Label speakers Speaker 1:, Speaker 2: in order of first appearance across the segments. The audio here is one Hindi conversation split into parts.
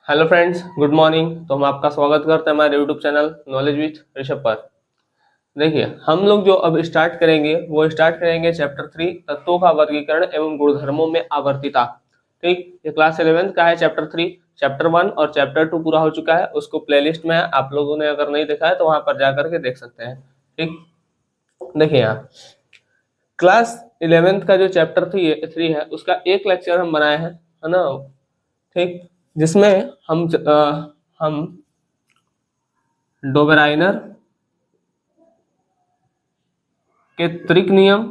Speaker 1: Hello friends, good morning. तो हम आपका स्वागत करते हैं हमारे YouTube channel knowledge with Rishabh पर। देखिए, हम लोग जो अब स्टार्ट करेंगे वो स्टार्ट करेंगे चैप्टर 3 तत्वों का वर्गीकरण एवं गुणधर्मों में आवर्तिता। ठीक, ये क्लास 11th का है चैप्टर 3। चैप्टर 1 और चैप्टर 2 पूरा हो चुका है, उसको प्लेलिस्ट में है, आप लोगों ने अगर नहीं देखा है तो वहां पर जाकर के देख सकते हैं। ठीक, देखिए यहाँ क्लास 11th का जो चैप्टर 3 है उसका एक लेक्चर हम बनाए हैं, है ना। ठीक, जिसमें हम डोबेराइनर के त्रिक नियम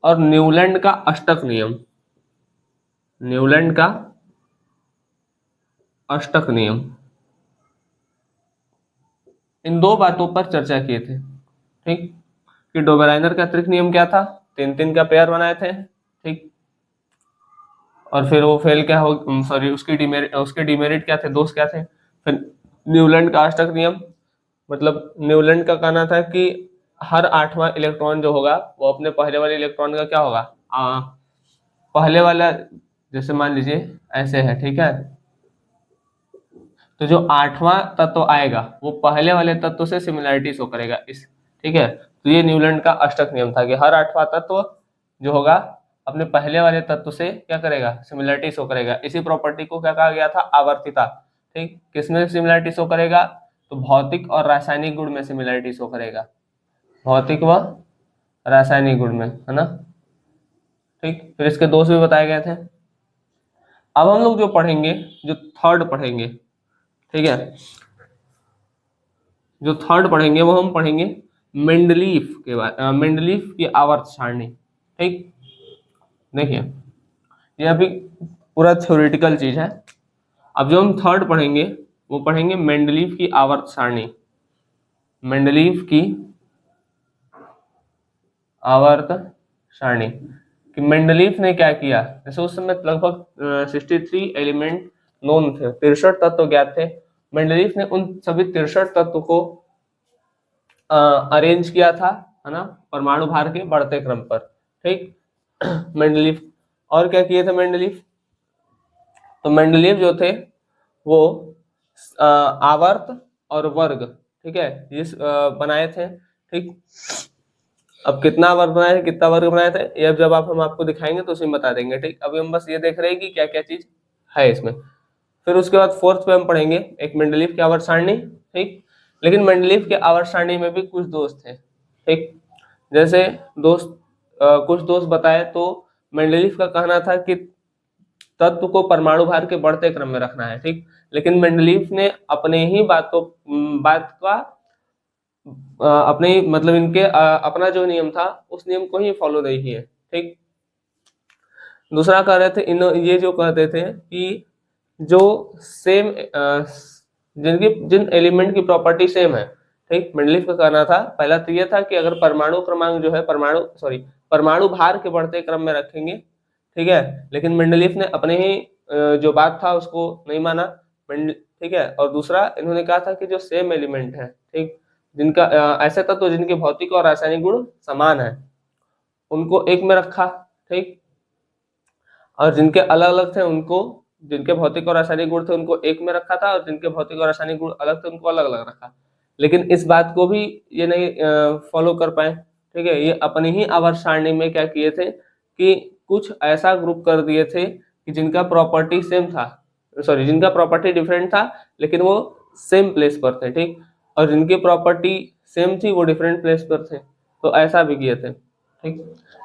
Speaker 1: और न्यूलैंड का अष्टक नियम, न्यूलैंड का अष्टक नियम, इन दो बातों पर चर्चा किए थे। ठीक, कि डोबेराइनर का त्रिक नियम क्या था, तीन तीन का पेयर बनाए थे। ठीक, और फिर वो फेल क्या हो, सॉरी, उसके डिमेरिट क्या थे, दोष क्या थे। फिर न्यूलैंड का अष्टक नियम, मतलब न्यूलैंड का कहना था कि हर आठवां इलेक्ट्रॉन जो होगा वो अपने पहले वाले इलेक्ट्रॉन का क्या होगा, पहले वाला, जैसे मान लीजिए ऐसे है, ठीक है, तो जो आठवां तत्व आएगा वो पहले वाले तत्व से सिमिलैरिटी शो करेगा इस। ठीक है, तो ये न्यूलैंड का अष्टक नियम था कि हर आठवां तत्व जो होगा अपने पहले वाले तत्व से क्या करेगा, सिमिलैरिटी शो करेगा। इसी प्रॉपर्टी को क्या कहा गया था, आवर्तिता। ठीक, किसमें सिमिलैरिटी शो करेगा, तो भौतिक और रासायनिक गुण में सिमिलैरिटी शो करेगा, भौतिक व रासायनिक गुण में, है ना। ठीक, फिर इसके दोष भी बताए गए थे। अब हम लोग जो पढ़ेंगे, जो थर्ड पढ़ेंगे, ठीक है, जो थर्ड पढ़ेंगे वो हम पढ़ेंगे मेंडलीफ के बारे, मेंडलीफ की आवर्त सारणी। ठीक, देखिए ये अभी पूरा थ्योरेटिकल चीज है। अब जो हम थर्ड पढ़ेंगे वो पढ़ेंगे मेंडलीफ की आवर्त सारणी, मेंडलीफ की आवर्त सारणी। कि मेंडलीफ ने क्या किया, जैसे उस समय लगभग 63 एलिमेंट नोन थे, 63 तत्व ज्ञात थे। मेंडलीफ ने उन सभी 63 तत्व को अरेंज किया था, है ना, परमाणु भार के बढ़ते क्रम पर। ठीक, मेंडलीफ और क्या किए थे मेंडलीफ, तो मेंडलीफ जो थे वो आवर्त और वर्ग, ठीक है, ये बनाए थे। ठीक, अब कितना वर्ग बनाए थे, कितना वर्ग बनाए थे, ये अब जब हम आपको दिखाएंगे तो उसमें बता देंगे। ठीक, अभी हम बस ये देख रहे हैं कि क्या क्या चीज है इसमें। फिर उसके बाद फोर्थ पे हम पढ़ेंगे एक मेंडलीफ की आवर्त सारणी। ठीक, लेकिन मेंडलीफ के आवर्त सारणी में भी कुछ दोष थे। ठीक, जैसे दोस्त कुछ दोस्त बताए तो मेंडलीफ का कहना था कि तत्व को परमाणु भार के बढ़ते क्रम में रखना है। ठीक, लेकिन मेंडलीफ ने अपने ही बात का अपने मतलब इनके अपना जो नियम था उस नियम को ही फॉलो नहीं किए। ठीक, दूसरा कह रहे थे ये जो कहते थे कि जो सेम जिन एलिमेंट की प्रॉपर्टी सेम है। ठीक, मेंडलीफ का कहना था, पहला तो ये था कि अगर परमाणु क्रमांक जो है, परमाणु भार के बढ़ते क्रम में रखेंगे। ठीक है, लेकिन मेंडलीफ ने अपने ही जो बात था उसको नहीं माना। ठीक है, और दूसरा इन्होंने कहा था कि जो सेम एलिमेंट है, ठीक, जिनका ऐसे तत्व जिनके भौतिक और रासायनिक गुण समान है उनको एक में रखा। ठीक, और जिनके अलग अलग थे उनको, जिनके भौतिक और रासायनिक गुण थे उनको एक में रखा था, और जिनके भौतिक और रासायनिक गुण अलग थे उनको अलग अलग रखा। लेकिन इस बात को भी ये नहीं फॉलो कर पाए। ठीक है, ये अपनी ही आवर्त सारणी में क्या किए थे कि कुछ ऐसा ग्रुप कर दिए थे कि जिनका प्रॉपर्टी सेम था, सॉरी, जिनका प्रॉपर्टी डिफरेंट था लेकिन वो सेम प्लेस पर थे। ठीक, और जिनकी प्रॉपर्टी सेम थी वो डिफरेंट प्लेस पर थे, तो ऐसा भी किए थे। ठीक,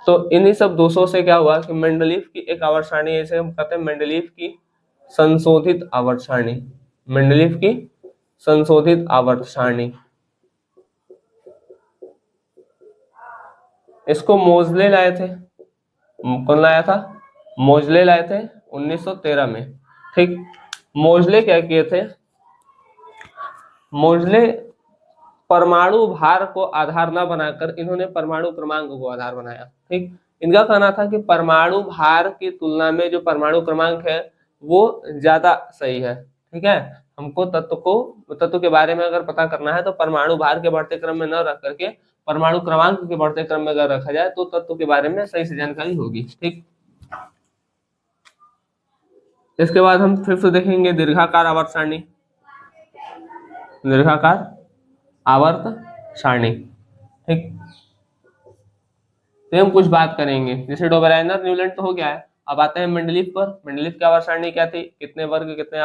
Speaker 1: तो इन्हीं सब दोषों से क्या हुआ कि मेंडलीफ की एक आवर्त सारणी, जैसे हम कहते हैं मेंडलीफ की संशोधित आवर्त सारणी, मेंडलीफ की संशोधित आवर्त सारणी, इसको मोजले लाए थे। कौन लाया था, मोजले लाए थे 1913 में। ठीक, मोजले क्या किए थे, मोजले परमाणु भार को आधार न बनाकर इन्होंने परमाणु क्रमांक को आधार बनाया। ठीक, इनका कहना था कि परमाणु भार की तुलना में जो परमाणु क्रमांक है वो ज्यादा सही है। ठीक है, हमको तत्व के बारे में अगर पता करना है तो परमाणु भार के बढ़ते क्रम में न रख करके परमाणु क्रमांक के बढ़ते क्रम में अगर रखा जाए तो तत्व के बारे में सही से जानकारी होगी। ठीक, इसके बाद हम फिफ्थ देखेंगे दीर्घाकार आवर्त सारणी। दीर्घाकार आवर्त सारणी, ठीक। तो हम कुछ बात करेंगे, जैसे डोबेराइनर न्यूलैंड तो हो गया है। अब आते हैं मेंडलीफ पर। मेंडलीफ की आवर्त सारणी क्या थी, कितने वर्ग कितने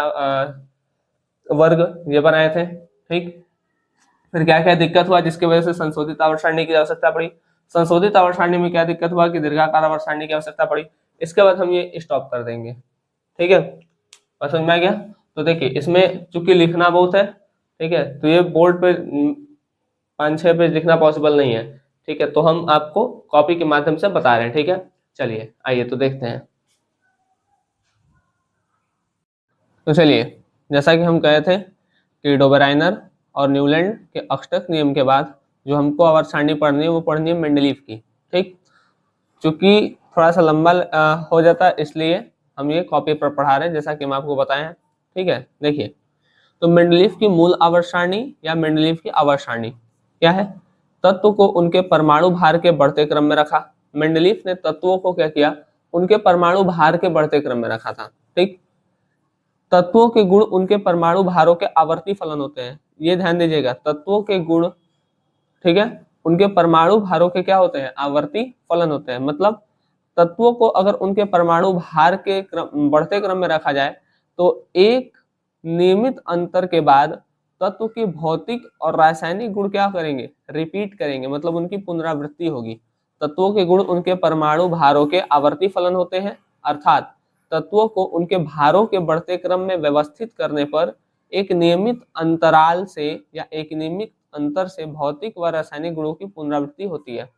Speaker 1: वर्ग ये बनाए थे, ठीक। फिर क्या क्या दिक्कत हुआ जिसकी वजह से संशोधित आवर्त सारणी की आवश्यकता पड़ी। संशोधित आवर्त सारणी में क्या दिक्कत हुआ कि दीर्घाकार आवर्त सारणी की आवश्यकता पड़ी। इसके बाद हम ये स्टॉप कर देंगे, ठीक है। बात समझ में आ गया। तो देखिए इसमें चूंकि लिखना बहुत है, ठीक है, तो ये बोर्ड पे 5-6 पेज लिखना पॉसिबल नहीं है, ठीक है, तो हम आपको कॉपी के माध्यम से बता रहे हैं, ठीक है। चलिए आइए तो देखते हैं। तो चलिए, जैसा कि हम कहे थे कि डोबेराइनर और न्यूलैंड के अष्टक नियम के बाद जो हमको आवर्त सारणी पढ़नी है वो पढ़नी है मेंडलीफ की, ठीक। चूंकि थोड़ा सा लंबा हो जाता है इसलिए हम ये कॉपी पर पढ़ा रहे हैं, जैसा कि हम आपको बताए हैं, ठीक है। देखिए, तो मेंडलीफ की मूल आवर्त सारणी या मेंडलीफ की आवर्त सारणी क्या है, तत्व को उनके परमाणु भार के बढ़ते क्रम में रखा। मेंडलीफ ने तत्वों को क्या किया, उनके परमाणु भार के बढ़ते क्रम में रखा था, ठीक। तत्वों के गुण उनके परमाणु भारों के आवर्ती फलन होते हैं, ये ध्यान दीजिएगा, तत्वों के गुण, ठीक है, उनके परमाणु भारों के क्या होते हैं, आवर्ती फलन होते हैं। मतलब तत्वों को अगर उनके परमाणु भार के बढ़ते क्रम में रखा जाए तो एक नियमित अंतर के बाद तत्व की भौतिक और रासायनिक गुण क्या करेंगे, रिपीट करेंगे, मतलब उनकी पुनरावृत्ति होगी। तत्वों के गुण उनके परमाणु भारों के आवर्ती फलन होते हैं, अर्थात तत्वों को उनके भारों के बढ़ते क्रम में व्यवस्थित करने पर एक नियमित अंतराल से या एक नियमित अंतर से भौतिक व रासायनिक गुणों की पुनरावृत्ति होती है।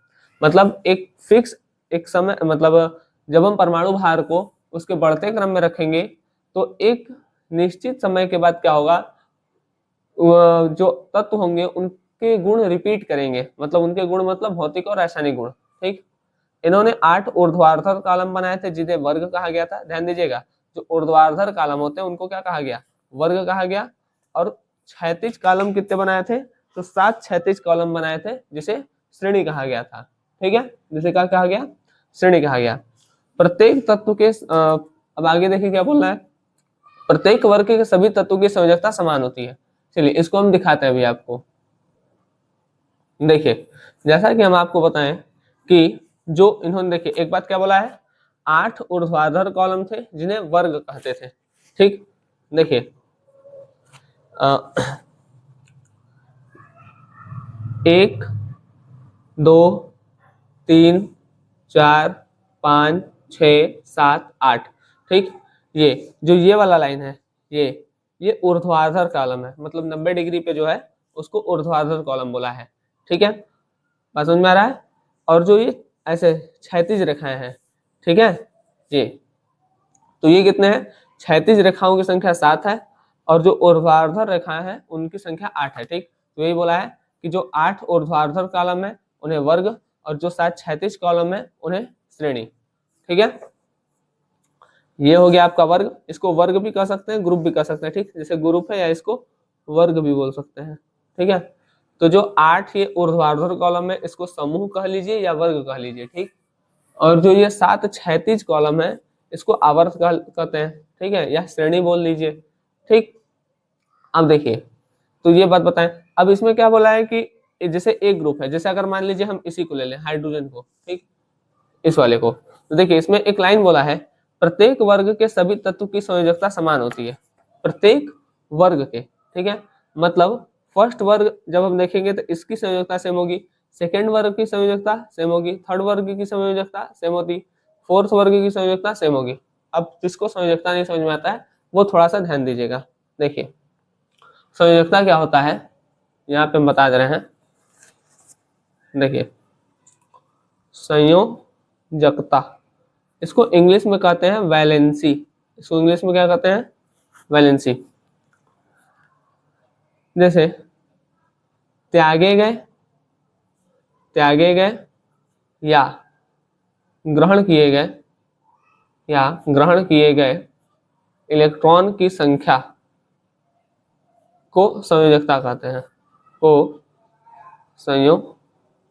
Speaker 1: मतलब एक फिक्स एक समय, मतलब जब हम परमाणु भार को उसके बढ़ते क्रम में रखेंगे तो एक निश्चित समय के बाद क्या होगा, जो तत्व होंगे उनके गुण रिपीट करेंगे, मतलब उनके गुण मतलब भौतिक और रासायनिक गुण, ठीक। इन्होंने 8 ऊर्ध्वाधर कॉलम बनाए थे जिन्हें वर्ग कहा गया था। ध्यान दीजिएगा, जो ऊर्ध्वाधर कॉलम होते हैं उनको क्या कहा गया, वर्ग कहा गया। और क्षैतिज कॉलम कितने बनाए थे, तो 7 क्षैतिज कॉलम बनाए थे जिसे श्रेणी कहा गया था, ठीक है, जिसे क्या कहा गया, श्रेणी कहा गया। प्रत्येक तत्व के अब आगे देखिए क्या बोलना है, प्रत्येक वर्ग के सभी तत्वों की संयोजकता समान होती है। चलिए इसको हम दिखाते हैं अभी आपको। देखिए, जैसा कि हम आपको बताएं कि जो इन्होंने, देखिए एक बात क्या बोला है, 8 ऊर्ध्वाधर कॉलम थे जिन्हें वर्ग कहते थे, ठीक। देखिए 1 2 3 4 5 6 7 8, ठीक। ये वाला लाइन है, ये ऊर्ध्वाधर कॉलम है, मतलब 90 डिग्री पे जो है उसको ऊर्ध्वाधर कॉलम बोला है, ठीक है। बात समझ में आ रहा है। और जो ये ऐसे क्षैतिज रेखाएं हैं, ठीक है, ये तो ये कितने हैं, क्षैतिज रेखाओं की संख्या 7 है और जो ऊर्ध्वाधर रेखाएं हैं उनकी संख्या 8 है, ठीक। तो यही बोला है कि जो 8 ऊर्ध्वाधर कॉलम है उन्हें वर्ग और जो 7 क्षैतिज कॉलम है उन्हें श्रेणी, ठीक है। ये हो गया आपका वर्ग, इसको वर्ग भी कह सकते हैं, ग्रुप भी कह सकते हैं, ठीक। जैसे ग्रुप है या इसको वर्ग भी बोल सकते हैं, ठीक है। तो जो 8 ये ऊर्ध्वाधर कॉलम है इसको समूह कह लीजिए या वर्ग कह लीजिए, ठीक। और जो ये 7 क्षैतिज कॉलम है इसको आवर्त कहते हैं, ठीक है, या श्रेणी बोल लीजिए, ठीक। अब देखिए, तो ये बात बताएं। अब इसमें क्या बोला है कि जैसे एक ग्रुप है, जैसे अगर मान लीजिए हम इसी को ले लें, हाइड्रोजन को, ठीक, इस वाले को, तो देखिए इसमें एक लाइन बोला है, प्रत्येक वर्ग के सभी तत्व की संयोजकता समान होती है, प्रत्येक वर्ग के, ठीक है। मतलब फर्स्ट वर्ग जब हम देखेंगे तो इसकी संयोजकता सेम होगी, सेकेंड वर्ग की संयोजकता सेम होगी, थर्ड वर्ग की संयोजकता सेम होती, फोर्थ वर्ग की संयोजकता सेम होगी। अब जिसको संयोजकता नहीं समझ में आता है वो थोड़ा सा ध्यान दीजिएगा। देखिए संयोजकता क्या होता है, यहाँ पे हम बता दे रहे हैं। देखिए संयोजकता, इसको इंग्लिश में कहते हैं वैलेंसी, इसको इंग्लिश में क्या कहते हैं, वैलेंसी। जैसे त्यागे गए या ग्रहण किए गए इलेक्ट्रॉन की संख्या को संयोजकता कहते हैं, को संयोजकता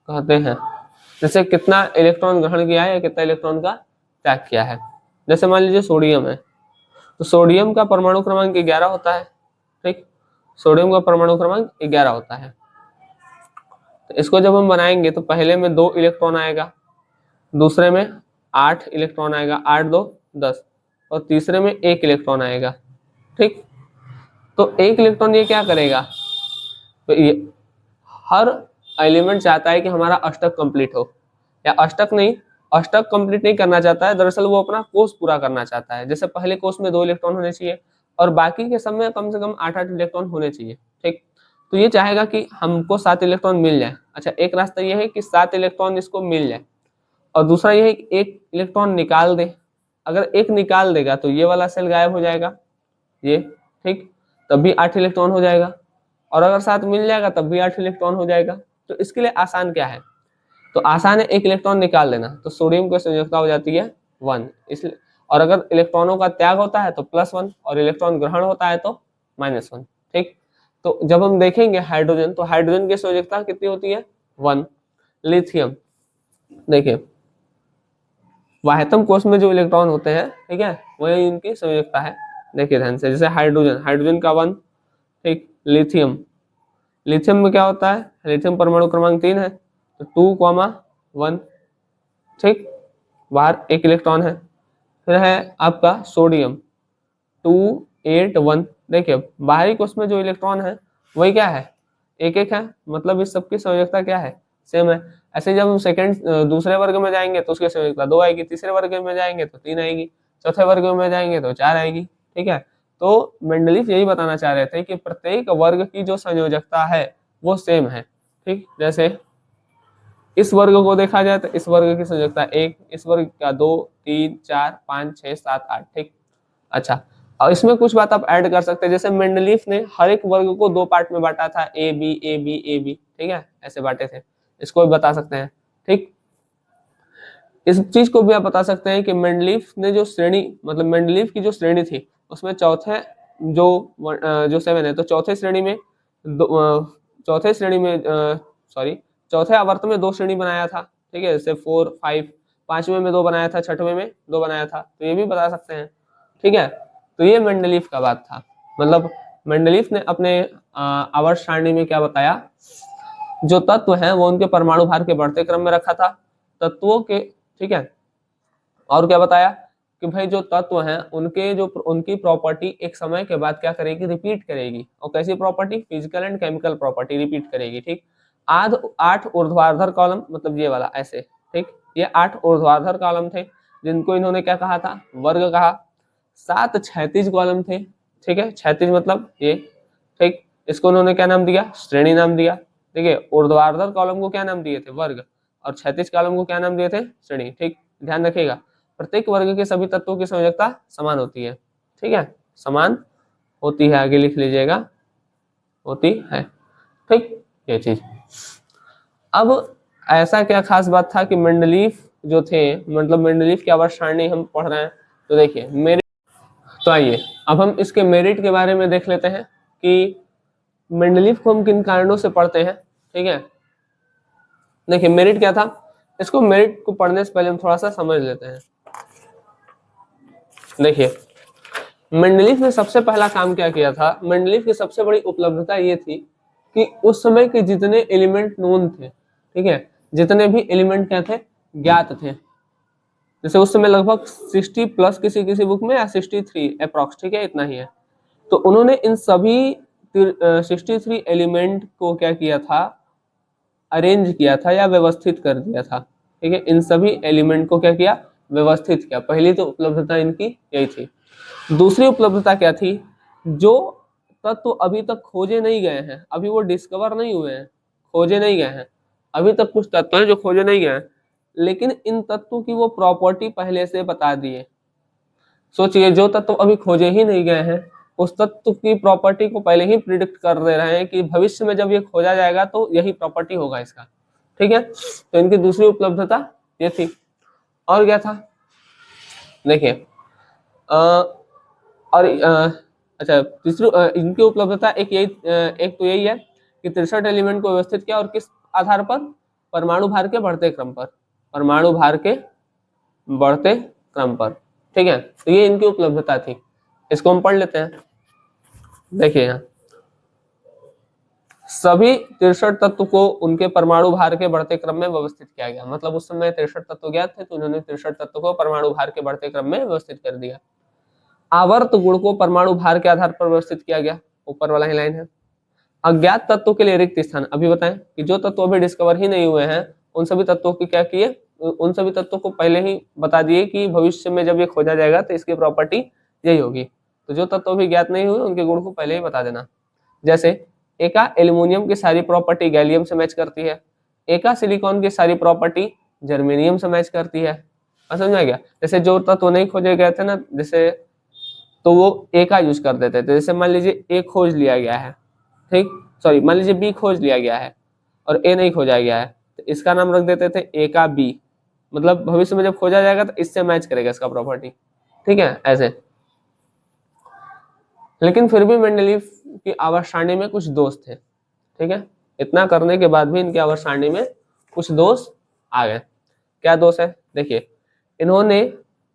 Speaker 1: कहते हैं। जैसे कितना इलेक्ट्रॉन ग्रहण किया है या कितना इलेक्ट्रॉन का त्याग किया है। जैसे मान लीजिए सोडियम है, तो सोडियम का परमाणु क्रमांक 11 होता है, ठीक, सोडियम का परमाणु क्रमांक 11 होता है। तो इसको जब हम बनाएंगे तो पहले में 2 इलेक्ट्रॉन आएगा, दूसरे में 8 इलेक्ट्रॉन आएगा, 8 2 10, और तीसरे में 1 इलेक्ट्रॉन आएगा, ठीक। तो 1 इलेक्ट्रॉन ये क्या करेगा, तो ये हर एलिमेंट चाहता है कि हमारा अष्टक कंप्लीट हो, या अष्टक नहीं, अष्टक कंप्लीट नहीं करना चाहता है, दरअसल वो अपना कोष पूरा करना चाहता है। जैसे पहले कोष में 2 इलेक्ट्रॉन होने चाहिए और बाकी के सब में कम से कम 8 8 इलेक्ट्रॉन होने चाहिए, ठीक। तो ये चाहेगा कि हमको 7 इलेक्ट्रॉन मिल जाए। अच्छा, एक रास्ता ये है कि 7 इलेक्ट्रॉन इसको मिल जाए, और दूसरा ये है कि 1 इलेक्ट्रॉन निकाल दे। अगर 1 निकाल देगा तो ये वाला सेल गायब हो जाएगा, ये, ठीक, तब भी 8 इलेक्ट्रॉन हो जाएगा, और अगर 7 मिल जाएगा तब भी 8 इलेक्ट्रॉन हो जाएगा। तो इसके लिए आसान क्या है, तो आसान है 1 इलेक्ट्रॉन निकाल देना, तो सोडियम की संयोजकता हो जाती है 1, इसलिए, और अगर इलेक्ट्रॉनों का त्याग होता है तो +1 और इलेक्ट्रॉन ग्रहण होता है तो -1, ठीक। तो जब हम देखेंगे हाइड्रोजन, तो हाइड्रोजन की संयोजकता कितनी होती है, 1। लिथियम, देखिए वाह्यतम कोष में जो इलेक्ट्रॉन होते हैं, ठीक है, वही इनकी संयोजकता है, देखिए ध्यान से। जैसे हाइड्रोजन, हाइड्रोजन का 1, ठीक। लिथियम, लिथियम में क्या होता है, लिथियम परमाणु क्रमांक 3 है, तो 2,1, ठीक, बाहर 1 इलेक्ट्रॉन है। फिर है आपका सोडियम 281, देखिए बाहरी कोष में जो इलेक्ट्रॉन है वही क्या है, 1 है, मतलब इस सबकी संयोजकता क्या है, सेम है। ऐसे जब हम दूसरे वर्ग में जाएंगे तो उसकी संयोजकता 2 आएगी, तीसरे वर्ग में जाएंगे तो 3 आएगी, चौथे वर्ग में जाएंगे तो 4 आएगी, ठीक है। तो मेंडलीफ यही बताना चाह रहे थे कि प्रत्येक वर्ग की जो संयोजकता है वो सेम है, ठीक। जैसे इस वर्ग को देखा जाए तो इस वर्ग की संयोजकता 1, इस वर्ग का 2 3 4 5 6 7 8, ठीक। अच्छा, और इसमें कुछ बात आप ऐड कर सकते हैं, जैसे मेंडलीफ ने हर एक वर्ग को 2 पार्ट में बांटा था, A B A B A B, ठीक है, ऐसे बांटे थे, इसको भी बता सकते हैं, ठीक। इस चीज को भी आप बता सकते हैं कि मेंडलीफ ने जो श्रेणी, मतलब मेंडलीफ की जो श्रेणी थी उसमें चौथे जो 7 है, तो चौथे श्रेणी में चौथे श्रेणी में सॉरी चौथे आवर्त में 2 श्रेणी बनाया था, ठीक है, जैसे 4 5, पांचवें में 2 बनाया था, छठवें में 2 बनाया था, तो ये भी बता सकते हैं, ठीक है। तो ये मेंडलीफ का बात था, मतलब मेंडलीफ ने अपने आवर्त सारणी में क्या बताया, जो तत्व है वो उनके परमाणु भार के बढ़ते क्रम में रखा था, तत्वों के, ठीक है, और क्या बताया कि भाई जो तत्व हैं उनकी प्रॉपर्टी एक समय के बाद क्या करेगी, रिपीट करेगी, और कैसी property, physical and chemical property repeat करेगी, ठीक। 8 ऊर्ध्वाधर कॉलम, मतलब ये वाला ऐसे, ठीक, ये 8 ऊर्ध्वाधर कॉलम थे जिनको इन्होंने क्या कहा था, वर्ग कहा। 7 क्षैतिज कॉलम थे, ठीक है, क्षैतिज मतलब ये, ठीक, इसको उन्होंने क्या नाम दिया, श्रेणी नाम दिया, ठीक है। ऊर्ध्वाधर कॉलम को क्या नाम दिए थे, वर्ग, और क्षैतिज कॉलम को क्या नाम दिए थे, श्रेणी, ठीक। ध्यान रखिएगा प्रत्येक वर्ग के सभी तत्वों की संयोजकता समान होती है, ठीक है, समान होती है, आगे लिख लीजिएगा, होती है, ठीक, ये चीज। अब ऐसा क्या खास बात था कि मेंडलीफ जो थे, मतलब मेंडलीफ की आवर्त सारणी हम पढ़ रहे हैं, तो देखिए मेरिट, तो आइए अब हम इसके मेरिट के बारे में देख लेते हैं कि मेंडलीफ को हम किन कारणों से पढ़ते हैं, ठीक है। देखिए मेरिट क्या था, इसको मेरिट को पढ़ने से पहले हम थोड़ा सा समझ लेते हैं। देखिए मेंडलीफ ने सबसे पहला काम क्या किया था, मेंडलीफ की सबसे बड़ी उपलब्धता ये थी कि उस समय के जितने एलिमेंट नोन थे, ठीक है, जितने भी एलिमेंट क्या थे, ज्ञात थे, जैसे उस समय लगभग 60 प्लस किसी किसी बुक में, या 63 अप्रॉक्स, ठीक है, इतना ही है। तो उन्होंने इन सभी 63 एलिमेंट को क्या किया था, अरेंज किया था या व्यवस्थित कर दिया था, ठीक है, इन सभी एलिमेंट को क्या किया, व्यवस्थित किया। पहली तो उपलब्धता इनकी यही थी। दूसरी उपलब्धता क्या थी, जो तत्व अभी तक खोजे नहीं गए हैं, अभी वो डिस्कवर नहीं हुए हैं, खोजे नहीं गए हैं, अभी तक कुछ तत्व हैं जो खोजे नहीं गए हैं, लेकिन इन तत्वों की वो प्रॉपर्टी पहले से बता दिए। सोचिए जो तत्व अभी खोजे ही नहीं गए हैं, उस तत्व की प्रॉपर्टी को पहले ही प्रिडिक्ट कर दे रहे हैं कि भविष्य में जब ये खोजा जाएगा तो यही प्रॉपर्टी होगा इसका, ठीक है। तो इनकी दूसरी उपलब्धता ये थी। और क्या था, देखिए अच्छा तीसरी इनकी उपलब्धता एक तो यही है कि 63 एलिमेंट को व्यवस्थित किया, और किस आधार पर, परमाणु भार के बढ़ते क्रम पर, परमाणु भार के बढ़ते क्रम पर। ठीक है, तो ये इनकी उपलब्धता थी। इसको हम पढ़ लेते हैं। देखिए यहाँ सभी 63 तत्व को उनके परमाणु भार के बढ़ते क्रम में व्यवस्थित किया गया। मतलब उस समय 63 तत्व ज्ञात थे, तो उन्होंने 63 तत्व को परमाणु भार के बढ़ते क्रम में व्यवस्थित कर दिया। आवर्त गुण को परमाणु भार के आधार पर व्यवस्थित किया गया, ऊपर वाला ही लाइन है। अज्ञात तत्वों के लिए रिक्त स्थान, अभी बताएं कि जो तत्व अभी डिस्कवर ही नहीं हुए हैं उन सभी तत्वों की क्या किए, उन सभी तत्वों को पहले ही बता दिए कि भविष्य में जब ये खोजा जाएगा तो इसकी प्रॉपर्टी यही होगी। तो जो तत्व अभी ज्ञात नहीं हुए उनके गुण को पहले ही बता देना। जैसे एका एल्यूमिनियम की सारी प्रॉपर्टी गैलियम से मैच करती है, एका सिलिकॉन की सारी प्रॉपर्टी जर्मेनियम से मैच करती है। समझ में आ गया? जैसे जो तत्व नहीं खोजे गए थे ना, जैसे तो वो ए का यूज कर देते थे। जैसे मान लीजिए ए खोज लिया गया है, ठीक, सॉरी मान लीजिए बी खोज लिया गया है और ए नहीं खोजा गया है, तो इसका नाम रख देते थे ए का बी। मतलब भविष्य में जब खोजा जाएगा तो इससे मैच करेगा इसका प्रॉपर्टी। ठीक है, ऐसे। लेकिन फिर भी मेंडलीव की आवर्त सारणी में कुछ दोष थे। ठीक है, इतना करने के बाद भी इनकी आवर्त सारणी में कुछ दोष आ गए। क्या दोष है? देखिए, इन्होंने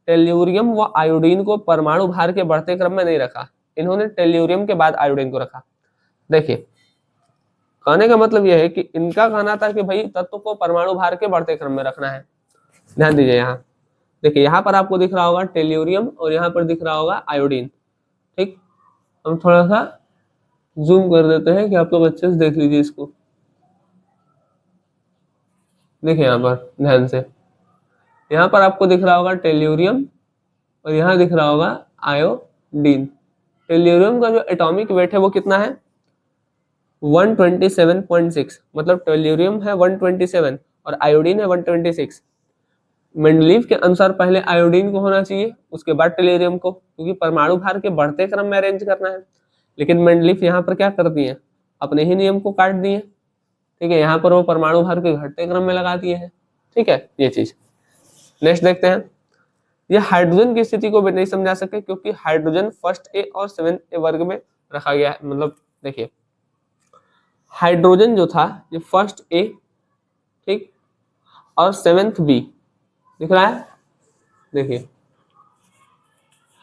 Speaker 1: टेल्यूरियम व आयोडीन को परमाणु भार के बढ़ते क्रम में नहीं रखा, इन्होंने टेल्यूरियम के बाद आयोडीन को रखा। देखिए, कहने का मतलब यह है कि इनका कहना था कि भाई तत्व को परमाणु भार के बढ़ते क्रम में रखना है। ध्यान दीजिए, यहाँ देखिए, यहाँ पर आपको दिख रहा होगा टेल्यूरियम और यहाँ पर दिख रहा होगा आयोडीन। ठीक, हम थोड़ा सा जूम कर देते हैं कि आप लोग अच्छे से देख लीजिए इसको। देखिए यहाँ पर ध्यान से, यहाँ पर आपको दिख रहा होगा टेल्यूरियम और यहाँ दिख रहा होगा आयोडीन। टेल्यूरियम का जो एटॉमिक वेट है वो कितना है? 127.6। मतलब टेल्यूरियम है 127 और आयोडीन है 126। मेंडलीव के अनुसार पहले आयोडीन को होना चाहिए, उसके बाद टेल्यूरियम को, क्योंकि परमाणु भार के बढ़ते क्रम में अरेंज करना है। लेकिन मेंडलीव यहाँ पर क्या कर दिए? अपने ही नियम को काट दिए। ठीक है, यहाँ पर वो परमाणु भार के घटते क्रम में लगा दिए हैं। ठीक है, ये चीज। नेक्स्ट देखते हैं। ये हाइड्रोजन की स्थिति को भी नहीं समझा सके, क्योंकि हाइड्रोजन फर्स्ट ए और 7th ए वर्ग में रखा गया है। मतलब देखिए, हाइड्रोजन जो था ये फर्स्ट ए, ठीक, और 7th बी दिख रहा है। देखिए,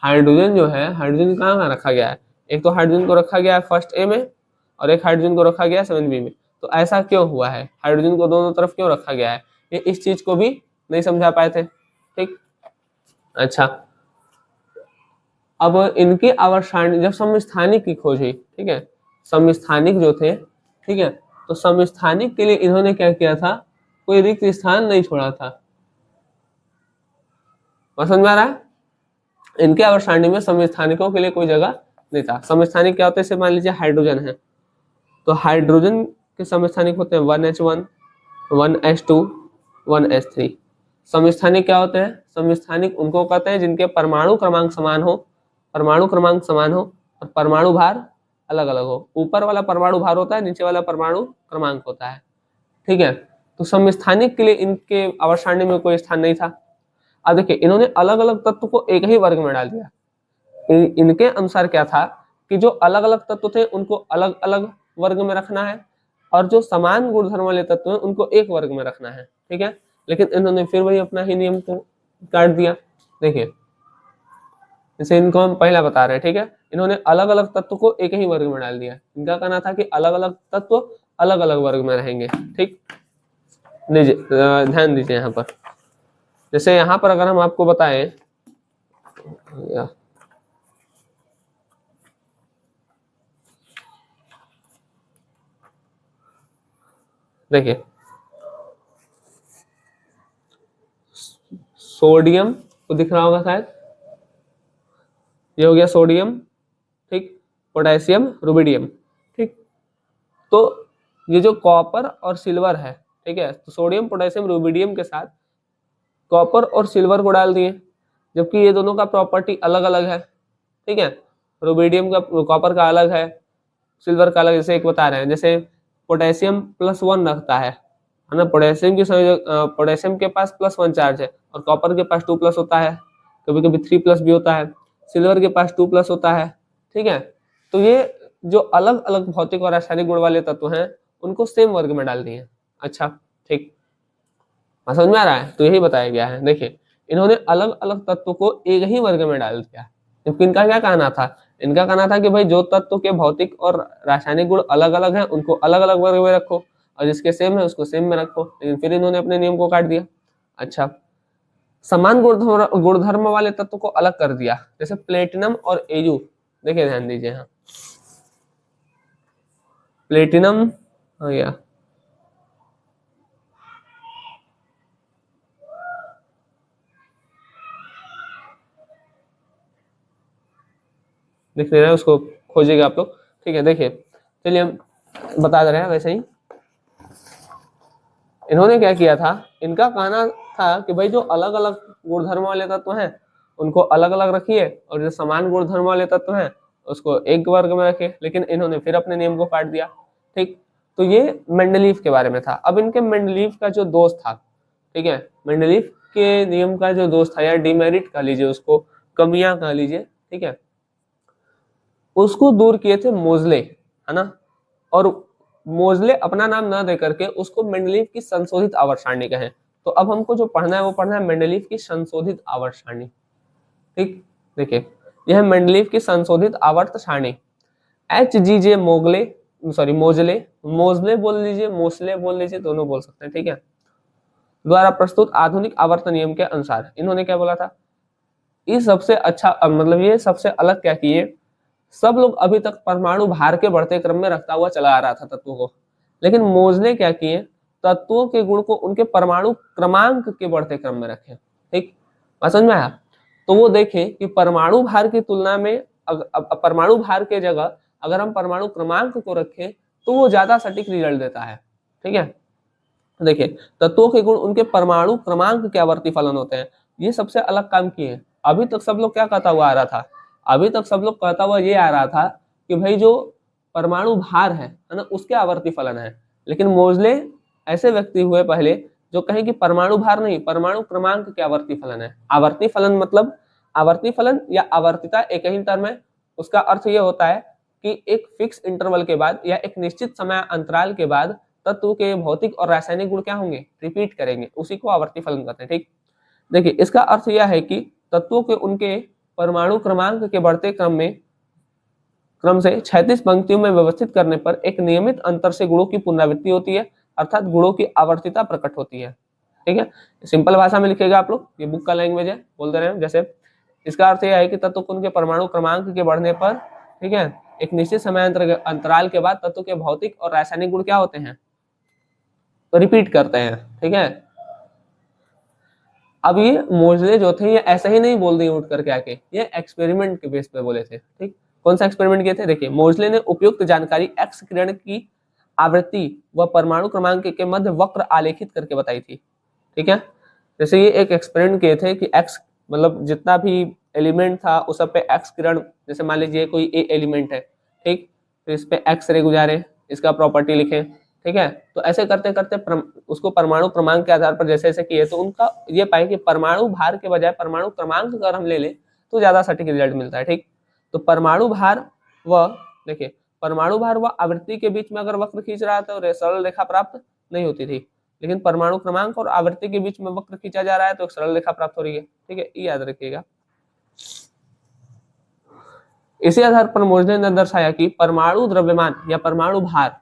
Speaker 1: हाइड्रोजन जो है, हाइड्रोजन कहाँ रखा गया है? एक तो हाइड्रोजन को रखा गया है फर्स्ट ए में और एक हाइड्रोजन को रखा गया है 7th बी में। तो ऐसा क्यों हुआ है? हाइड्रोजन को दोनों तरफ क्यों रखा गया है? ये इस चीज को भी नहीं समझा पाए थे। ठीक, अच्छा, अब इनकी आवर्त सारणी जब समस्थानिक की खोज हुई, ठीक है, समस्थानिक जो थे, ठीक है, तो समस्थानिक के लिए इन्होंने क्या किया था? कोई रिक्त स्थान नहीं छोड़ा था। समझ में आ रहा है? इनके आवर्त सारणी में समस्थानिकों के लिए कोई जगह नहीं था। समस्थानिक क्या होते हैं? मान लीजिए हाइड्रोजन है, तो हाइड्रोजन के समस्थानिक होते हैं 1H1, 1H2, 1H3। समस्थानिक क्या होते हैं? समस्थानिक उनको कहते हैं जिनके परमाणु क्रमांक समान हो, परमाणु क्रमांक समान हो और परमाणु भार अलग अलग हो। ऊपर वाला परमाणु भार होता है, नीचे वाला परमाणु क्रमांक होता है। ठीक है, तो समस्थानिक के लिए इनके आवर्त सारणी में कोई स्थान नहीं था। अब देखिए, इन्होंने अलग अलग तत्व को एक ही वर्ग में डाल दिया। इनके अनुसार क्या था कि जो अलग अलग तत्व थे उनको अलग अलग वर्ग में रखना है और जो समान गुणधर्म वाले तत्व हैं उनको एक वर्ग में रखना है। ठीक है, लेकिन इन्होंने फिर वही अपना ही नियम को काट दिया। देखिए, जैसे इनको हम पहला बता रहे हैं, ठीक है, इन्होंने अलग अलग तत्व को एक ही वर्ग में डाल दिया। इनका कहना था कि अलग अलग तत्व अलग अलग वर्ग में रहेंगे। ठीक, ध्यान दीजिए यहाँ पर। जैसे यहाँ पर अगर हम आपको बताएं, देखिए, सोडियम को दिख रहा होगा शायद, ये हो गया सोडियम, ठीक, पोटेशियम, रुबिडियम। ठीक, तो ये जो कॉपर और सिल्वर है, ठीक है, तो सोडियम, पोटेशियम, रुबिडियम के साथ कॉपर और सिल्वर को डाल दिए, जबकि ये दोनों का प्रॉपर्टी अलग अलग है। ठीक है, रुबिडियम का, कॉपर का अलग है, सिल्वर का अलग। जैसे एक बता रहे हैं, जैसे पोटेशियम +1 रखता है ना, पोटेशियम की पोटेशियम के पास +1 चार्ज है और कॉपर के पास 2+ होता है, कभी कभी 3+ भी होता है, सिल्वर के पास 2+ होता है। ठीक है, तो ये जो अलग अलग भौतिक और रासायनिक गुण वाले तत्व हैं उनको सेम वर्ग में डाल दिए। अच्छा, ठीक, समझ में आ रहा है? तो यही बताया गया है। देखिए, इन्होंने अलग अलग तत्व को एक ही वर्ग में डाल दिया, जबकि इनका क्या कहना था, इनका कहना था कि भाई जो तत्व के भौतिक और रासायनिक गुण अलग अलग हैं उनको अलग अलग वर्ग में रखो, और जिसके सेम है उसको सेम में रखो, लेकिन फिर इन्होंने अपने नियम को काट दिया। अच्छा, समान गुणधर्म वाले तत्व को अलग कर दिया, जैसे प्लेटिनम और एयू। देखिए ध्यान दीजिए, यहाँ प्लेटिनम हो गया, देख रहे हैं, उसको खोजिएगा आप लोग, ठीक है। देखिए चलिए हम बता दे रहे हैं। वैसे ही इन्होंने क्या किया था, इनका कहना था कि भाई जो अलग अलग गुणधर्म वाले तत्व हैं उनको अलग अलग रखिए, और जो समान गुणधर्म वाले तत्व हैं उसको एक वर्ग में रखिए, लेकिन इन्होंने फिर अपने नियम को काट दिया, ठीक। तो ये मेंडलीव के बारे में था। अब इनके मेंडलीव का जो दोस्त था, ठीक है, मेंडलीव के नियम का जो दोस्त था, या डिमेरिट कह लीजिए उसको, कमियां कह लीजिए, ठीक है, उसको दूर किए थे मोजले, है ना। और मोजले अपना नाम ना दे करके उसको मेंडलीव की संशोधित आवर्त सारणी कहें। तो अब हमको जो पढ़ना है वो पढ़ना है मेंडलीव की संशोधित आवर्त सारणी, ठीक। देखिए यह मेंडलीव की संशोधित आवर्त सारणी HGJ मोगले, सॉरी मोजले, मोजले बोल लीजिए, मोसले बोल लीजिए, दोनों बोल सकते हैं, ठीक है, द्वारा प्रस्तुत आधुनिक आवर्त नियम के अनुसार। इन्होंने क्या बोला था, ये सबसे अच्छा मतलब ये सबसे अलग क्या किए, सब लोग अभी तक परमाणु भार के बढ़ते क्रम में रखता हुआ चला आ रहा था तत्वों को, लेकिन मोजले क्या किए, तत्वों के गुण को उनके परमाणु क्रमांक के बढ़ते क्रम में रखे, ठीक। समझ में आया। तो वो देखे कि परमाणु भार की तुलना में परमाणु भार के जगह अगर हम परमाणु क्रमांक को रखें तो वो ज्यादा सटीक रिजल्ट देता है, ठीक है। देखिए तत्वों के गुण उनके परमाणु क्रमांक के आवर्ती फलन होते हैं, ये सबसे अलग काम किए। अभी तक सब लोग क्या कहता हुआ आ रहा था, अभी तक सब लोग कहता हुआ ये आ रहा था कि भाई जो परमाणु भार है ना, उसके आवर्ती फलन है, लेकिन मोजले ऐसे व्यक्ति हुए पहले जो कहें कि परमाणु भार नहीं, परमाणु क्रमांक के आवर्ती फलन है। आवर्ती फलन मतलब आवर्ती फलन या आवर्तिता एक ही टर्म है। उसका अर्थ ये होता है कि एक फिक्स इंटरवल के बाद या एक निश्चित समय अंतराल के बाद तत्व के भौतिक और रासायनिक गुण क्या होंगे, रिपीट करेंगे, उसी को आवर्ती फलन कहते हैं, ठीक। देखिए इसका अर्थ यह है कि तत्वों के उनके परमाणु क्रमांक के बढ़ते क्रम से 36 पंक्तियों में व्यवस्थित करने पर एक नियमित अंतर से गुणों की पुनरावृत्ति होती है, अर्थात गुणों की आवर्तिता प्रकट होती है, ठीक है। सिंपल भाषा में लिखेगा आप लोग, ये बुक का लैंग्वेज है, बोल दे रहे हैं। जैसे इसका अर्थ यह है कि तत्व उनके परमाणु क्रमांक के बढ़ने पर, ठीक है, एक निश्चित समय अंतराल के बाद तत्व के भौतिक और रासायनिक गुण क्या होते हैं, तो रिपीट करते हैं, ठीक है। अब ये मोजले जो थे ये ऐसे ही नहीं बोल दिए उठ करके आके, ये एक्सपेरिमेंट के बेस पे बोले थे, ठीक। कौन सा एक्सपेरिमेंट किए थे, देखिए मोजले ने उपयुक्त जानकारी एक्स किरण की आवृत्ति व परमाणु क्रमांक के मध्य वक्र आलेखित करके बताई थी, ठीक है। जैसे ये एक एक्सपेरिमेंट किए थे कि एक्स मतलब जितना भी एलिमेंट था उस सब पे एक्स किरण, जैसे मान लीजिए कोई ए एलिमेंट है, ठीक, तो इस पे एक्स रे गुजारे, इसका प्रॉपर्टी लिखें, ठीक है। तो ऐसे करते करते उसको परमाणु क्रमांक के आधार पर जैसे जैसे किए तो उनका ये पाए कि परमाणु भार के बजाय परमाणु क्रमांक अगर हम ले लें तो ज्यादा सटीक रिजल्ट मिलता है, ठीक। तो परमाणु भार व देखिए परमाणु भार व आवृत्ति के बीच में अगर वक्र खींच रहा था तो सरल रेखा प्राप्त नहीं होती थी, लेकिन परमाणु क्रमांक और आवृत्ति के बीच में वक्र खींचा जा रहा है तो एक सरल रेखा प्राप्त हो रही है, ठीक है, ये याद रखिएगा। इसी आधार पर मोजले ने दर्शाया कि परमाणु द्रव्यमान या परमाणु भार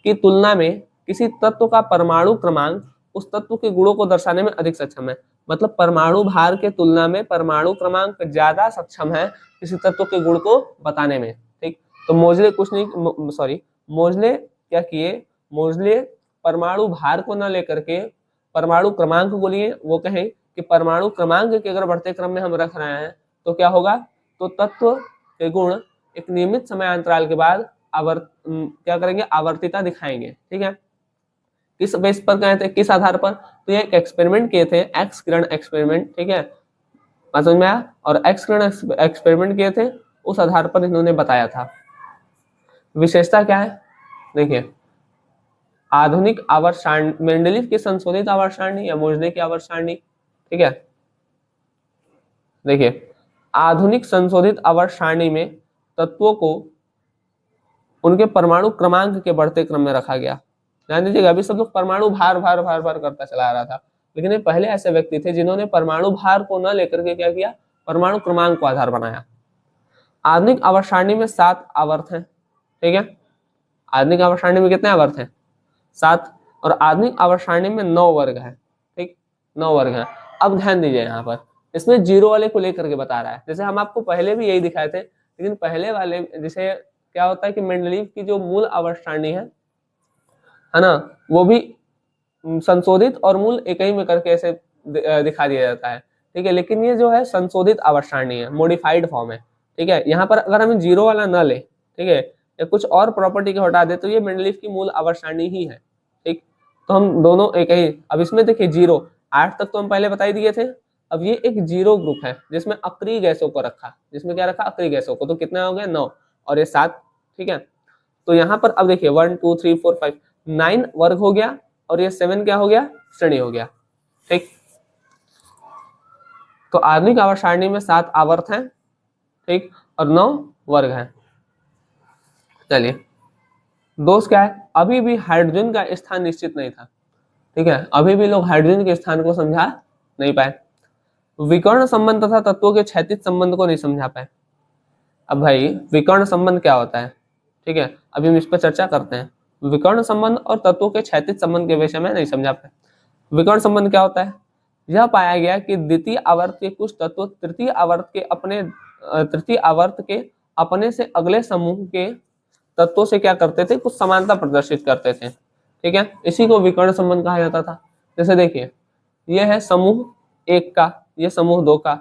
Speaker 1: की तुलना में किसी तत्व का परमाणु क्रमांक उस तत्व के गुणों को दर्शाने में अधिक सक्षम है। मतलब परमाणु भार के तुलना में परमाणु क्रमांक ज्यादा सक्षम है किसी तत्व के गुण को बताने में, ठीक। तो मोजले कुछ नहीं, सॉरी, मोजले क्या किए, मोजले परमाणु भार को न लेकर के परमाणु क्रमांक को लिए। वो कहें कि परमाणु क्रमांक के अगर बढ़ते क्रम में हम रख रहे हैं तो क्या होगा, तो तत्व के गुण एक नियमित समय अंतराल के बाद क्या करेंगे, आवर्तिता दिखाएंगे, ठीक है। किस बेस पर कहे थे, किस आधार पर, तो ये एक एक्सपेरिमेंट किए थे, एक्स किरण एक्सपेरिमेंट, ठीक है, समझ में आया। और एक्स किरण एक्सपेरिमेंट किए थे, उस आधार पर इन्होंने बताया था। विशेषता क्या है, देखिए आधुनिक आवर्त सारणी, मेंडलीव की संशोधित आवर्त सारणी या मोजले की आवर्त सारणी, ठीक है। देखिए आधुनिक संशोधित आवर्त सारणी में तत्वों को उनके परमाणु क्रमांक के बढ़ते क्रम में रखा गया। ध्यान दीजिएगा, अभी सब लोग परमाणु भार भार भार भार करता चला आ रहा था, लेकिन ये पहले ऐसे व्यक्ति थे जिन्होंने परमाणु भार को न लेकर के क्या किया, परमाणु क्रमांक को आधार बनाया। आधुनिक आवर्त सारणी में 7 आवर्त हैं, ठीक है। आधुनिक आवर्त सारणी में कितने आवर्त हैं, 7, और आधुनिक आवर्त सारणी में 9 वर्ग है, ठीक, 9 वर्ग है। अब ध्यान दीजिए यहाँ पर इसमें जीरो वाले को लेकर के बता रहा है। जैसे हम आपको पहले भी यही दिखाए थे, लेकिन पहले वाले जैसे क्या होता है कि मेंडलीव की जो मूल आवर्त सारणी है ना, वो भी संशोधित और मूल एक ही में करके ऐसे दिखा दिया जाता है, ठीक है। लेकिन ये जो है संशोधित आवर्त सारणी है, मॉडिफाइड फॉर्म है, ठीक है। यहाँ पर अगर हम जीरो वाला न ले, ठीक है, या कुछ और प्रॉपर्टी को हटा दे तो ये मेंडलीव की मूल आवर्त सारणी ही है, ठीक। तो हम दोनों एक ही, अब इसमें देखिए 0 8 तक तो हम पहले बता ही दिए थे। अब ये एक जीरो ग्रुप है जिसमें अक्रिय गैसों को रखा, जिसमें क्या रखा, अक्रिय गैसों को, तो कितना हो गया 9 और ये 7, ठीक है। तो यहाँ पर अब देखिए 1 2 3 4 5 9 वर्ग हो गया और ये 7 क्या हो गया, श्रेणी हो गया, ठीक। तो आधुनिक आवर्त सारणी में 7 आवर्त हैं, ठीक, और 9 वर्ग हैं। चलिए दोष क्या है, अभी भी हाइड्रोजन का स्थान निश्चित नहीं था, ठीक है। अभी भी लोग हाइड्रोजन के स्थान को समझा नहीं पाए। विकर्ण संबंध तथा तत्वों के क्षैतिज संबंध को नहीं समझा पाए। अब भाई विकर्ण संबंध क्या होता है, ठीक है, अभी हम इस पर चर्चा करते हैं। विकर्ण संबंध और तत्वों के क्षैतिज संबंध के विषय में नहीं समझा पाए। विकर्ण संबंध क्या होता है, यह पाया गया कि द्वितीय आवर्त के कुछ तत्व तृतीय आवर्त के अपने से अगले समूह के तत्वों से क्या करते थे, कुछ समानता प्रदर्शित करते थे, ठीक है। इसी को विकर्ण संबंध कहा जाता था। जैसे देखिए ये है समूह 1 का, ये समूह 2 का,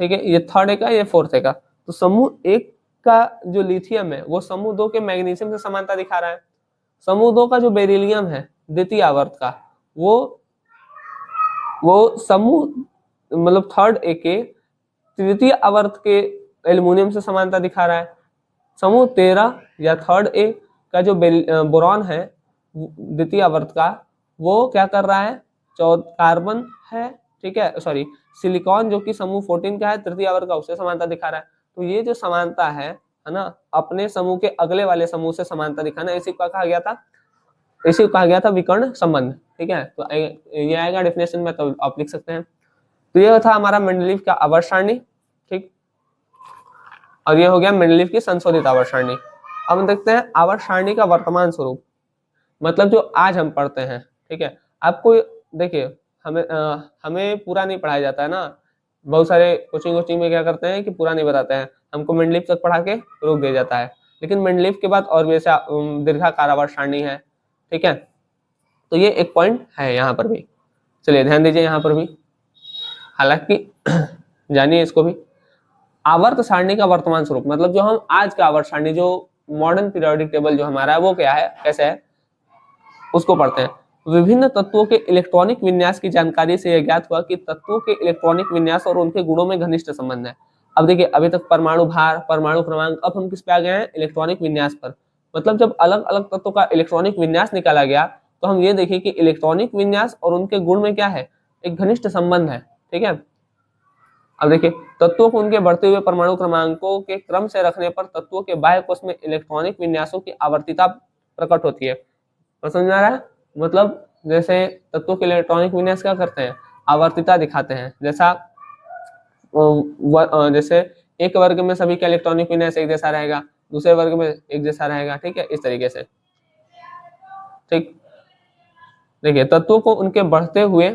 Speaker 1: ठीक है, ये थर्ड का, ये फोर्थ का। तो समूह 1 का जो लिथियम है वो समूह 2 के मैग्नीशियम से समानता दिखा रहा है। समूह 2 का जो बेरिलियम है द्वितीय आवर्त का, वो समूह मतलब थर्ड ए के तृतीय आवर्त के एल्युमिनियम से समानता दिखा रहा है। समूह 13 या थर्ड ए का जो बोरॉन है द्वितीय आवर्त का, वो क्या कर रहा है, कार्बन है, ठीक है, सॉरी सिलिकॉन जो कि समूह 14 का है तृतीय आवर्त का, उससे समानता दिखा रहा है। तो ये जो समानता है ना, अपने समूह के अगले वाले समूह से समानता दिखाना, इसी को कहा गया था, इसी को कहा गया था विकर्ण संबंध, ठीक है। तो ये आएगा डेफिनेशन में, तो आप लिख सकते हैं। तो ये था हमारा मेंडलीव का आवर्त सारणी, ठीक, और ये हो गया मेंडलीव की संशोधित आवर्त सारणी। अब हम देखते हैं आवर्त सारणी का वर्तमान स्वरूप, मतलब जो आज हम पढ़ते हैं, ठीक है। आपको देखिए हमें पूरा नहीं पढ़ाया जाता है ना, बहुत सारे कोचिंग में क्या करते हैं कि पूरा नहीं बताते हैं, हमको मेंडलीव तक पढ़ा के रोक दिया जाता है। लेकिन मेंडलीव के बाद और भी ऐसा दीर्घाकार आवर्त सारणी है, ठीक है। तो ये एक पॉइंट है यहाँ पर भी, चलिए ध्यान दीजिए यहाँ पर भी, हालांकि जानिए इसको भी। आवर्त सारणी का वर्तमान स्वरूप मतलब जो हम आज का आवर्त सारणी, जो मॉडर्न पीरियोडिक टेबल जो हमारा है वो क्या है, कैसे है, उसको पढ़ते हैं। विभिन्न तत्वों के इलेक्ट्रॉनिक विन्यास की जानकारी से यह ज्ञात हुआ कि तत्वों के इलेक्ट्रॉनिक विन्यास और उनके गुणों में घनिष्ठ संबंध है। अब देखिए अभी तक परमाणु भार, परमाणु क्रमांक, अब हम किस पे आ गए हैं, इलेक्ट्रॉनिक विन्यास पर। मतलब जब अलग अलग तत्वों का इलेक्ट्रॉनिक विन्यास निकाला गया तो हम ये देखें कि इलेक्ट्रॉनिक विन्यास और उनके गुण में क्या है, एक घनिष्ठ संबंध है, ठीक है। अब देखिए तत्वों को उनके बढ़ते हुए परमाणु क्रमांकों के क्रम से रखने पर तत्वों के बाह्य कोश में इलेक्ट्रॉनिक विन्यासों की आवर्तिता प्रकट होती है। तो समझ आ रहा है, मतलब जैसे तत्वों के इलेक्ट्रॉनिक विन्यास क्या करते हैं, आवर्तिता दिखाते हैं। जैसे एक वर्ग में सभी का इलेक्ट्रॉनिक विन्यास एक जैसा रहेगा, दूसरे वर्ग में एक जैसा रहेगा, ठीक है, इस तरीके से, ठीक। देखिए तत्वों को उनके बढ़ते हुए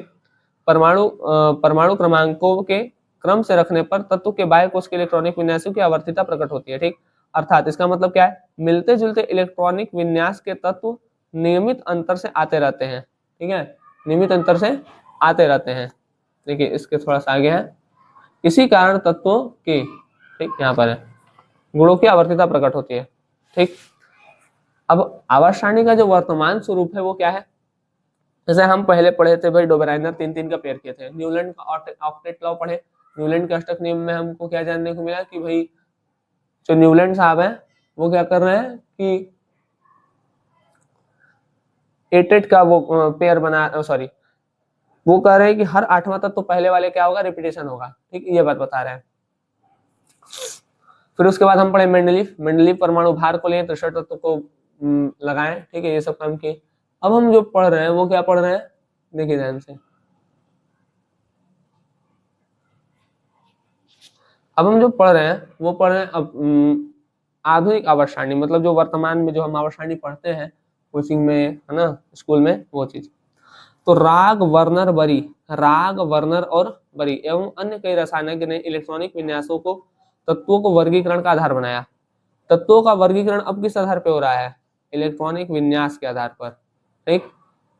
Speaker 1: परमाणु क्रमांकों के क्रम से रखने पर तत्व के बाह्य कोश के इलेक्ट्रॉनिक विन्यासों की आवर्तिता प्रकट होती है, ठीक। अर्थात इसका मतलब क्या है, मिलते जुलते इलेक्ट्रॉनिक विन्यास के तत्व नियमित अंतर से आते रहते हैं, ठीक है, नियमित अंतर से आते रहते हैं। देखिए इसके थोड़ा सा आगे है, इसी कारण तत्वों की, ठीक, यहाँ पर है, गुणों की आवर्तिता प्रकट होती है, ठीक। अब आवर्त सारणी का जो वर्तमान स्वरूप है वो क्या है, जैसे हम पहले पढ़े थे भाई, डोबेराइनर 3-3 का पेयर किए थे, न्यूलैंड का ऑक्टेट लॉ पढ़े, न्यूलैंड के अष्टक नियम में हमको क्या जानने को मिला कि भाई जो न्यूलैंड साहब है वो क्या कर रहे हैं कि 8-8 का वो पेयर बना, सॉरी वो कह रहे हैं कि हर 8वां तत्व तो पहले वाले क्या होगा, रिपीटेशन होगा, ठीक, ये बात बता रहे हैं। फिर उसके बाद हम पढ़े मेंडलीव परमाणु भार को लिए 63 तत्व को लगाएं, ठीक है, ये सब काम किए। अब हम जो पढ़ रहे हैं वो क्या पढ़ रहे हैं, देखिए ध्यान से, अब हम जो पढ़ रहे हैं वो पढ़ रहे हैं अब आधुनिक आवर्त सारणी, मतलब जो वर्तमान में जो हम आवर्त सारणी पढ़ते हैं कोचिंग में, है ना, स्कूल में, वो चीज। तो राग वर्नर और बरी एवं अन्य कई रसायनज्ञ ने इलेक्ट्रॉनिक विन्यासों को, तत्वों को वर्गीकरण का आधार बनाया। तत्वों का वर्गीकरण अब किस आधार पे हो रहा है? इलेक्ट्रॉनिक विन्यास के आधार पर, ठीक।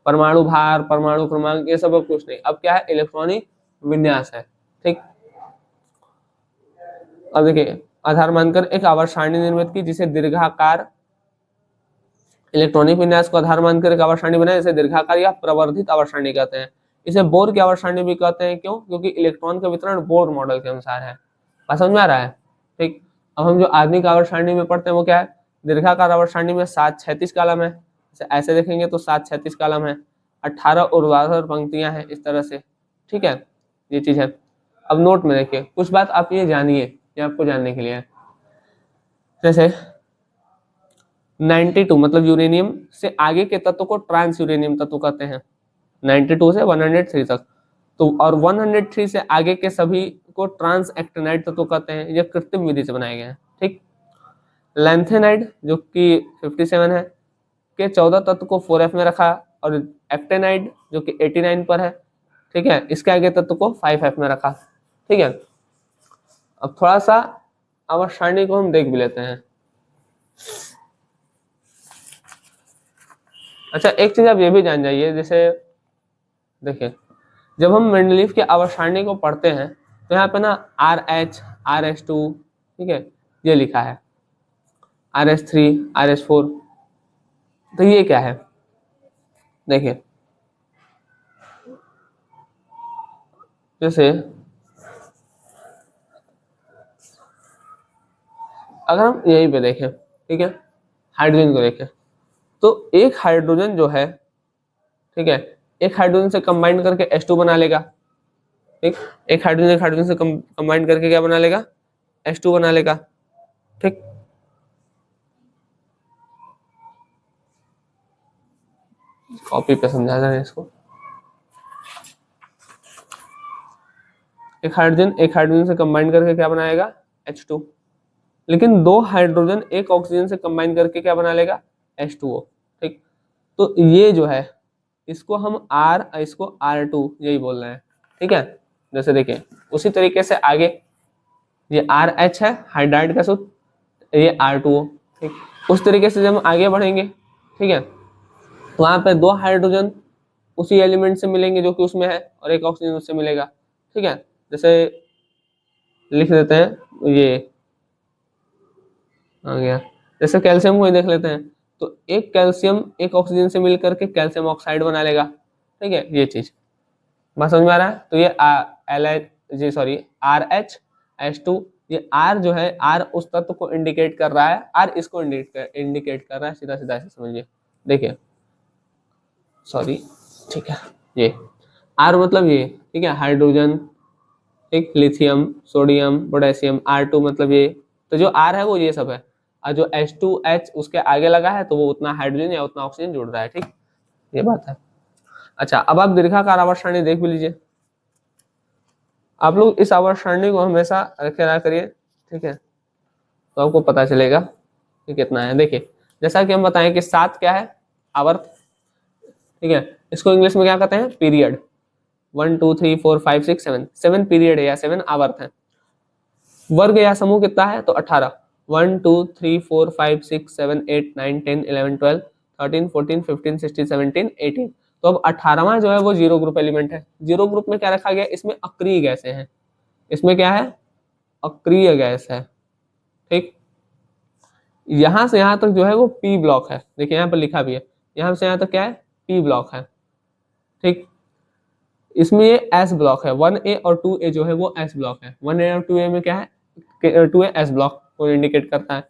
Speaker 1: परमाणु भार, परमाणु क्रमांक, ये सब अब कुछ नहीं, अब क्या है? इलेक्ट्रॉनिक विन्यास है, ठीक। अब देखिए, आधार मानकर एक आवर्त सारणी निर्मित की जिसे दीर्घाकार, इलेक्ट्रॉनिक विन्यास को आधार मानकर एक आवर्त सारणी बनाए, इसे दीर्घाकार या प्रवर्धित आवर्त सारणी कहते हैं। इसे बोर की आवर्त सारणी भी कहते हैं, क्यों? क्योंकि इलेक्ट्रॉन का वितरण बोर मॉडल के अनुसार है। बात समझ में आ रहा है? ठीक। अब हम जो आधुनिक आवर्त सारणी में पढ़ते हैं वो क्या है? दीर्घाकार आवर्त सारणी में 7 36 कॉलम है, ऐसे देखेंगे तो 7 36 कॉलम है, 18 ऊर्ध्वाधर पंक्तियां हैं, इस तरह से, ठीक है, ये चीज है। अब नोट में देखिए, कुछ बात आप ये जानिए, ये आपको जानने के लिए है। जैसे 92 मतलब यूरेनियम से आगे के तत्व को ट्रांस यूरेनियम तत्व कहते हैं, 92 से 103 तक। तो और 103 से आगे के सभी को ट्रांस एक्टिनाइड तत्व कहते हैं, ये कृत्रिम विधि से बनाए गए हैं, ठीक। लैंथेनाइड जो कि 57 है के 14 तत्व को 4F में रखा, और एक्टेनाइड जो कि 89 पर है, ठीक है, इसके आगे तत्व को 5F में रखा, ठीक है। अब थोड़ा सा आवर्त सारणी को हम देख भी लेते हैं। अच्छा, एक चीज आप ये भी जान जाइए, जैसे देखिए, जब हम मेंडलीव के आवर्त सारणी को पढ़ते हैं तो यहाँ पे ना RH, RH2, ठीक है, ये लिखा है, RH3, RH4, तो ये क्या है? देखिए, जैसे अगर हम यहीं पे देखें, ठीक है, हाइड्रोजन को देखें, तो एक हाइड्रोजन जो है, ठीक है, एक हाइड्रोजन से कंबाइन करके H2 बना लेगा, ठीक। एक हाइड्रोजन से कंबाइन करके क्या बना लेगा? H2 बना लेगा, ठीक। कॉपी पे समझा रहे हैं इसको। एक हाइड्रोजन से कंबाइन करके क्या बनाएगा? H2। लेकिन दो हाइड्रोजन एक ऑक्सीजन से कंबाइन करके क्या बना लेगा? H2O, ठीक। तो ये जो है, इसको हम इसको R2 यही बोल रहे हैं, ठीक है। जैसे देखिए, उसी तरीके से आगे ये RH है, हाइड्राइड का सूत्र, ये R2O, ठीक। उस तरीके से जब हम आगे बढ़ेंगे, ठीक है, तो वहां पे दो हाइड्रोजन उसी एलिमेंट से मिलेंगे जो कि उसमें है, और एक ऑक्सीजन उससे मिलेगा, ठीक है। जैसे लिख देते हैं, ये आ गया, जैसे कैल्शियम को ही देख लेते हैं, तो एक कैल्शियम एक ऑक्सीजन से मिलकर के कैल्शियम ऑक्साइड बना लेगा, ठीक है, ये चीज बात समझ में आ रहा है? तो ये RH, H2, ये R जो है, R उस तत्व को इंडिकेट कर रहा है, R इसको इंडिकेट कर रहा है, सीधा सीधा ऐसे समझिए। देखिए, सॉरी, ठीक है, ये R मतलब ये, ठीक है, हाइड्रोजन, ठीक, लिथियम, सोडियम, पोटेशियम, R2 मतलब ये, तो जो R है वो ये सब है, और जो H2H उसके आगे लगा है तो वो उतना हाइड्रोजन या उतना ऑक्सीजन जुड़ रहा है, ठीक, ये बात है। अच्छा, अब आप दीर्घाकार आवर्त सारणी देख भी लीजिए। आप लोग इस आवर्त सारणी को हमेशा रखे रहा करिए, ठीक है, तो आपको पता चलेगा कि कितना है। देखिए, जैसा कि हम बताएं कि 7 क्या है? आवर्त, ठीक है, इसको इंग्लिश में क्या कहते हैं? पीरियड। 1 2 3 4 5 6 7, 7 पीरियड है या 7 आवर्त है। वर्ग या समूह कितना है? तो 18। 1 2 3 4 5 6 7 8 9 10 11 12 13 14 15 16 17 18। तो अब 18वां जो है वो जीरो ग्रुप एलिमेंट है। जीरो ग्रुप में क्या रखा गया? इसमें अक्रिय गैसें हैं। इसमें क्या है? अक्रिय गैस है, ठीक। यहां से यहां तक जो है वो पी ब्लॉक है। देखिए यहाँ पर लिखा भी है, यहां से यहां तक क्या है? पी ब्लॉक है, ठीक। इसमें ये एस ब्लॉक है, 1A और 2A जो है वो एस ब्लॉक है। 1A और 2A में क्या है? 2A एस ब्लॉक को इंडिकेट करता है।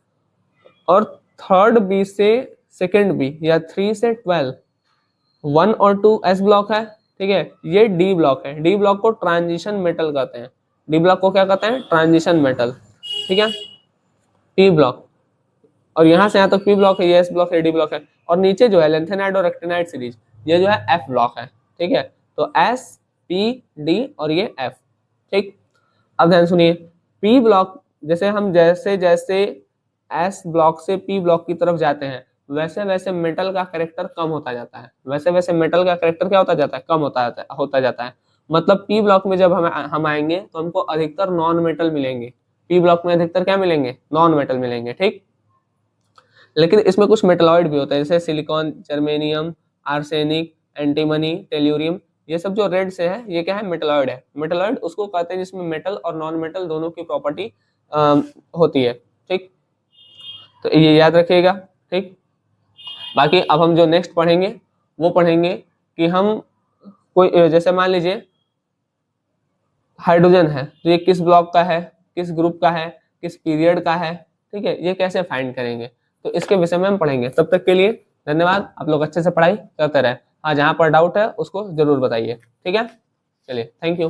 Speaker 1: और थर्ड बी से सेकेंड बी या 3 से 12, 1 और 2 एस ब्लॉक है, ठीक है। ये डी ब्लॉक है। डी ब्लॉक को ट्रांजिशन मेटल कहते हैं। डी ब्लॉक को क्या कहते हैं? ट्रांजिशन मेटल, ठीक है। पी ब्लॉक, और यहां से यहां तक पी ब्लॉक है, ये एस ब्लॉक है, डी ब्लॉक है। और नीचे जो है लेंथेनाइड और एक्टिनाइड सीरीज, ये जो है एफ ब्लॉक है, ठीक है। तो एस, पी, डी और ये एफ, ठीक। अब ध्यान सुनिए, पी ब्लॉक, जैसे हम जैसे जैसे एस ब्लॉक से पी ब्लॉक की तरफ जाते हैं वैसे वैसे मेटल का कैरेक्टर कम होता जाता है, वैसे वैसे मेटल का कैरेक्टर क्या होता जाता है, कम होता जाता है। मतलब पी ब्लॉक में जब हम आएंगे तो हमको अधिकतर नॉन मेटल मिलेंगे, पी ब्लॉक में अधिकतर क्या मिलेंगे, नॉन मेटल मिलेंगे, ठीक। लेकिन इसमें कुछ मेटलॉइड भी होते हैं, जैसे silicon, germanium, arsenic, antimony, tellurium, ये सब जो रेड से है ये क्या है, मेटलॉइड है। मेटलॉइड उसको कहते हैं जिसमें मेटल और नॉन मेटल दोनों की प्रॉपर्टी होती है, ठीक। तो ये याद रखिएगा, ठीक। बाकी अब हम जो नेक्स्ट पढ़ेंगे वो पढ़ेंगे कि हम कोई, जैसे मान लीजिए हाइड्रोजन है तो ये किस ब्लॉक का है, किस ग्रुप का है, किस पीरियड का है, ठीक है, ये कैसे फाइंड करेंगे, तो इसके विषय में हम पढ़ेंगे। तब तक के लिए धन्यवाद, आप लोग अच्छे से पढ़ाई करते रहे। हाँ, जहाँ पर डाउट है उसको जरूर बताइए, ठीक है। चलिए, थैंक यू।